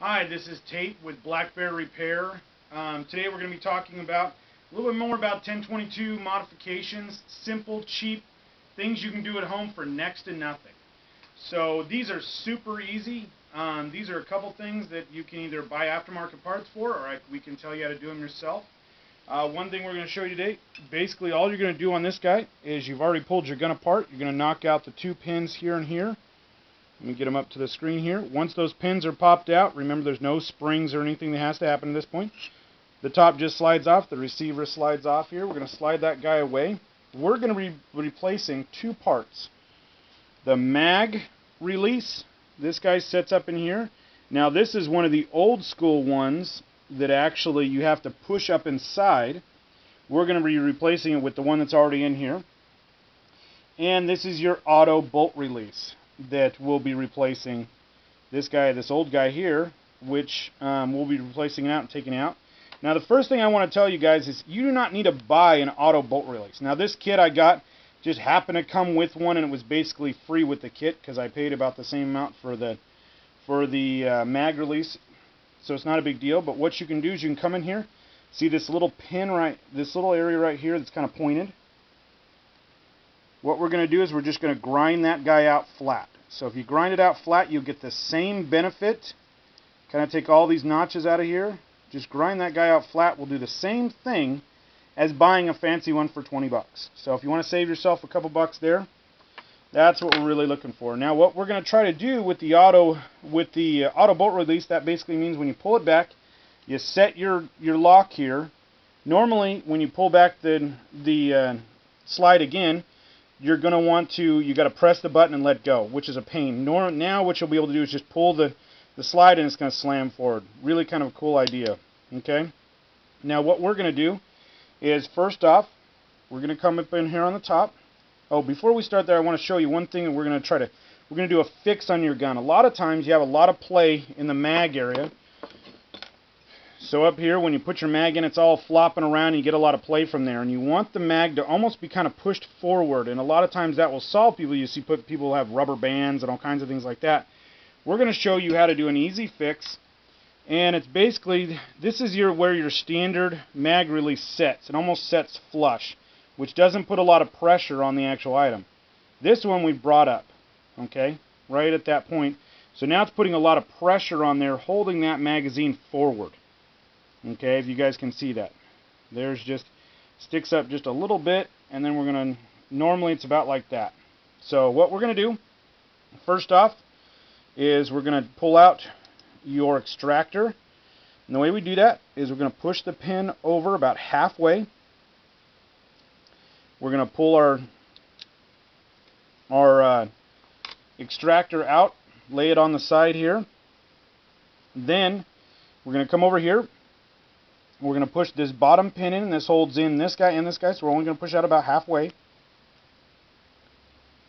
Hi, this is Tate with Black Bear Repair. Today we're going to be talking about a little bit more about 1022 modifications, simple, cheap things you can do at home for next to nothing. So these are super easy. These are a couple things that you can either buy aftermarket parts for, or we can tell you how to do them yourself. One thing we're going to show you today, basically all you're going to do on this guy is you've already pulled your gun apart. You're going to knock out the two pins here and here. Let me get them up to the screen here. Once those pins are popped out, remember there's no springs or anything that has to happen at this point. The top just slides off. The receiver slides off here. We're going to slide that guy away. We're going to be replacing two parts. The mag release. This guy sets up in here. Now this is one of the old school ones that actually you have to push up inside. We're going to be replacing it with the one that's already in here. And this is your auto bolt release that will be replacing this guy, this old guy here, which we'll be replacing it out and taking out. Now the first thing I want to tell you guys is you do not need to buy an auto bolt release. Now this kit I got just happened to come with one, and it was basically free with the kit because I paid about the same amount for the mag release, so it's not a big deal. But what you can do is you can come in here, see this little pin right, this little area right here that's kind of pointed. What we're going to do is we're just going to grind that guy out flat. So if you grind it out flat, you'll get the same benefit. Kind of take all these notches out of here. Just grind that guy out flat. We'll do the same thing as buying a fancy one for 20 bucks. So if you want to save yourself a couple bucks there, that's what we're really looking for. Now what we're going to try to do with the auto bolt release, that basically means when you pull it back, you set your lock here. Normally when you pull back the slide again, you're going to want to, you got to press the button and let go, which is a pain. Now what you'll be able to do is just pull the slide and it's going to slam forward. Really kind of a cool idea. Okay. Now what we're going to do is, first off, we're going to come up in here on the top. Oh, before we start there, I want to show you one thing that we're going to do a fix on your gun. A lot of times you have a lot of play in the mag area. So up here, when you put your mag in, it's all flopping around and you get a lot of play from there. And you want the mag to almost be kind of pushed forward. And a lot of times that will solve people. You see people have rubber bands and all kinds of things like that. We're going to show you how to do an easy fix. And it's basically, this is where your standard mag release sets. It almost sets flush, which doesn't put a lot of pressure on the actual item. This one we've brought up, okay, right at that point. So now it's putting a lot of pressure on there, holding that magazine forward. Okay, if you guys can see that. There's just, sticks up just a little bit, and then we're going to, normally it's about like that. So what we're going to do, first off, is we're going to pull out your extractor. And the way we do that is we're going to push the pin over about halfway. We're going to pull our extractor out, lay it on the side here. Then we're going to come over here. We're going to push this bottom pin in, and this holds in this guy and this guy, so we're only going to push out about halfway.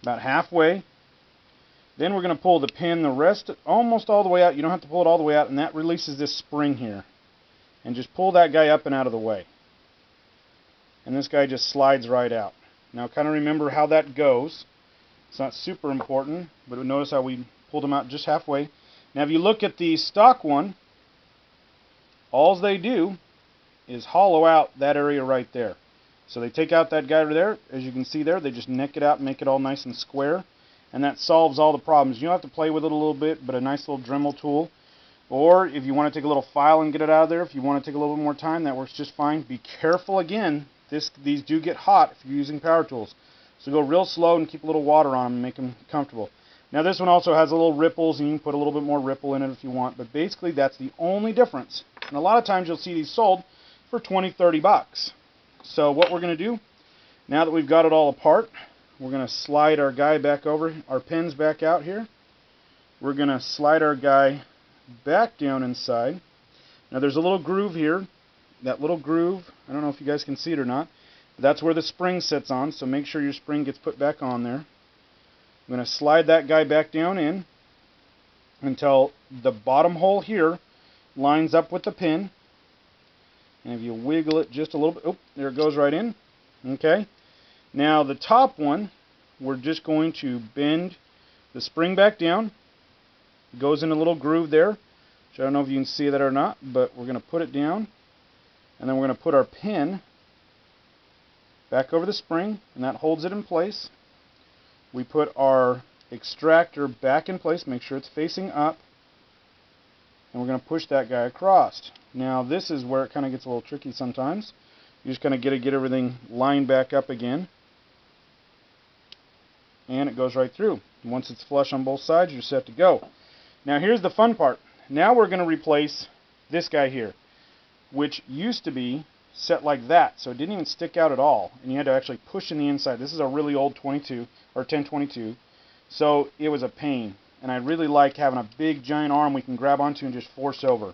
About halfway. Then we're going to pull the pin the rest, almost all the way out. You don't have to pull it all the way out, and that releases this spring here. And just pull that guy up and out of the way. And this guy just slides right out. Now kind of remember how that goes. It's not super important, but notice how we pulled them out just halfway. Now if you look at the stock one, all they do is hollow out that area right there. So they take out that guy right there. As you can see there, they just neck it out and make it all nice and square. And that solves all the problems. You don't have to play with it a little bit, but a nice little Dremel tool. Or if you want to take a little file and get it out of there, if you want to take a little bit more time, that works just fine. Be careful again. These do get hot if you're using power tools. So go real slow and keep a little water on them and make them comfortable. Now this one also has a little ripples, and you can put a little bit more ripple in it if you want. But basically that's the only difference. And a lot of times you'll see these sold for 20, 30 bucks. So what we're going to do, now that we've got it all apart, we're going to slide our guy back over, our pins back out here. We're going to slide our guy back down inside. Now there's a little groove here. That little groove, I don't know if you guys can see it or not, but that's where the spring sits on, so make sure your spring gets put back on there. I'm going to slide that guy back down in until the bottom hole here lines up with the pin. And if you wiggle it just a little bit, oh, there it goes right in. Okay. Now the top one, we're just going to bend the spring back down. It goes in a little groove there. which I don't know if you can see that or not, but we're going to put it down, and then we're going to put our pin back over the spring, and that holds it in place. We put our extractor back in place, make sure it's facing up, and we're going to push that guy across. Now this is where it kind of gets a little tricky sometimes. You just kind of get everything lined back up again, and it goes right through. Once it's flush on both sides, you're set to go. Now here's the fun part. Now we're going to replace this guy here, which used to be set like that, so it didn't even stick out at all, and you had to actually push in the inside. This is a really old 22 or 1022, so it was a pain, and I really like having a big giant arm we can grab onto and just force over.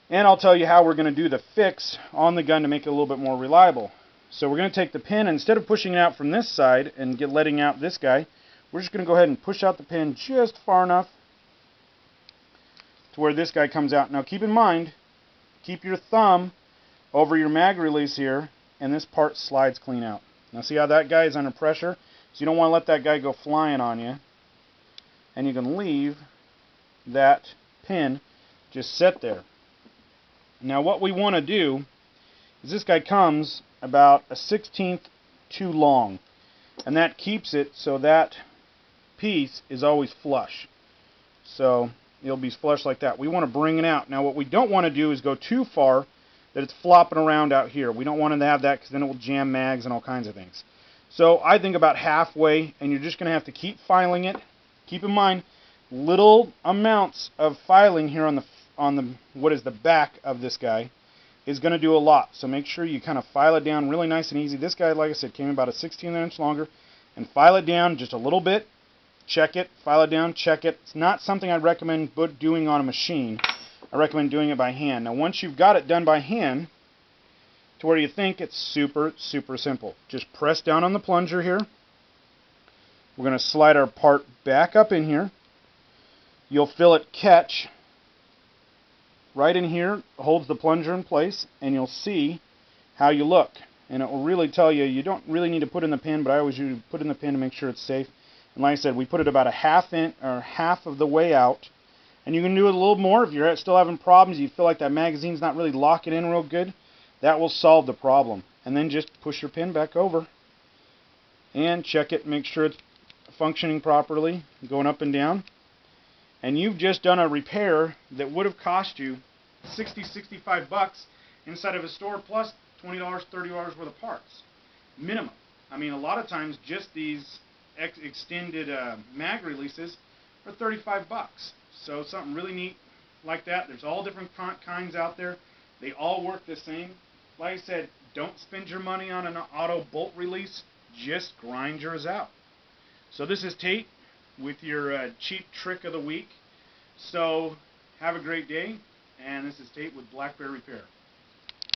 And I'll tell you how we're going to do the fix on the gun to make it a little bit more reliable. So we're going to take the pin, instead of pushing it out from this side and letting out this guy, we're just going to go ahead and push out the pin just far enough to where this guy comes out. Now keep in mind, keep your thumb over your mag release here, and this part slides clean out. Now see how that guy is under pressure? So you don't want to let that guy go flying on you. And you can leave that pin just set there. Now what we want to do is this guy comes about a 1/16 too long, and that keeps it so that piece is always flush. So it'll be flush like that. We want to bring it out. Now what we don't want to do is go too far that it's flopping around out here. We don't want to have that because then it will jam mags and all kinds of things. So I think about halfway, and you're just going to have to keep filing it. Keep in mind, little amounts of filing here on the what is the back of this guy is going to do a lot. So make sure you kind of file it down really nice and easy. This guy, like I said, came about a 1/16 inch longer, and file it down just a little bit. Check it, file it down, check it. It's not something I'd recommend doing on a machine. I recommend doing it by hand. Now once you've got it done by hand to where you think, it's super simple. Just press down on the plunger here. We're going to slide our part back up in here. You'll feel it catch right in here, holds the plunger in place, and you'll see how you look. And it will really tell you, you don't really need to put in the pin, but I always usually put in the pin to make sure it's safe. And like I said, we put it about a half of the way out. And you can do it a little more if you're still having problems, you feel like that magazine's not really locking in real good. That will solve the problem. And then just push your pin back over and check it, make sure it's functioning properly, going up and down. And you've just done a repair that would have cost you $60-65 inside of a store, plus $20, $30 worth of parts. Minimum. I mean, a lot of times just these extended mag releases are $35. So something really neat like that. There's all different kinds out there. They all work the same. Like I said, don't spend your money on an auto bolt release. Just grind yours out. So this is Tate with your cheap trick of the week. So have a great day. And this is Tate with Black Bear Repair.